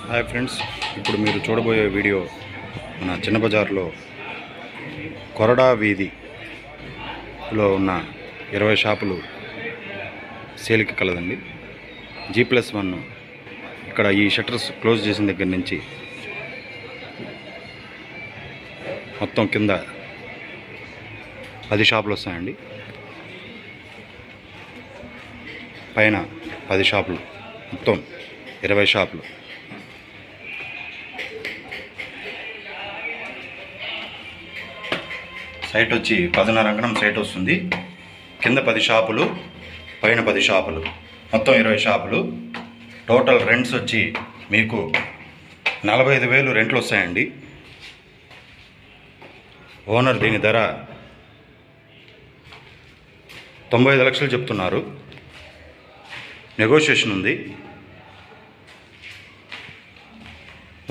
Hi friends, ఇప్పుడు మీరు చూడబోయే వీడియో మన చిన్న బజార్లో కొరడా వీధిలో ఉన్న 20 షాపులు సేల్కి కలదండి. G+1 ఇక్కడ ఈ షట్టర్స్ క్లోజ్ చేసిన దగ్గర నుంచి మొత్తం కింద 10 షాపులు వస్తాయండి. పైన 10 షాపులు, మొత్తం 20 షాపులు. సైట్ వచ్చి 10.5 ఎకరం సైట్ వస్తుంది. కింద 10 షాపులు, పైన 10 షాపులు, మొత్తం 20 షాపులు. టోటల్ రెంట్స్ వచ్చి మీకు 45,000 రెంట్లు వస్తాయండి. ఓనర్ దీని ధర 95 లక్షలు చెప్తున్నారు. నెగోషియేషన్ ఉంది.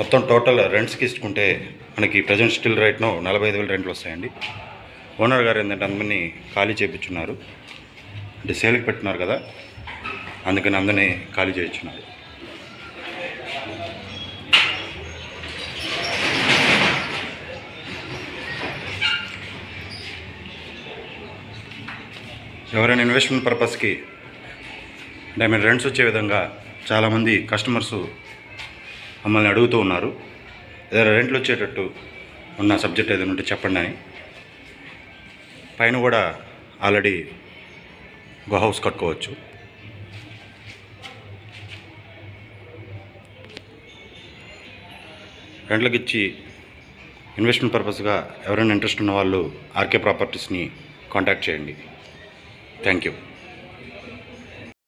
మొత్తం టోటల్ రెంట్స్కి ఇచ్చుకుంటే మనకి ప్రజెంట్ స్టిల్ రైట్నో 45,000 రెంట్లు వస్తాయండి. ఓనర్ గారు ఏంటంటే అందరినీ ఖాళీ చేయించున్నారు. అంటే సేల్కి పెట్టున్నారు కదా, అందుకని అందరినీ ఖాళీ చేయించున్నారు. ఎవరైనా ఇన్వెస్ట్మెంట్ పర్పస్కి డైమండ్ రెంట్స్ వచ్చే విధంగా చాలామంది కస్టమర్సు మమ్మల్ని అడుగుతూ ఉన్నారు. ఏదైనా రెంట్లు వచ్చేటట్టు ఉన్న సబ్జెక్ట్ ఏదైనా ఉంటే చెప్పండి అని. పైన కూడా ఆల్రెడీ గో హౌస్ కట్టుకోవచ్చు. రెంట్లకి ఇచ్చి ఇన్వెస్ట్మెంట్ పర్పస్గా ఎవరైనా ఇంట్రెస్ట్ ఉన్న వాళ్ళు ఆర్కే ప్రాపర్టీస్ని కాంటాక్ట్ చేయండి. Thank you.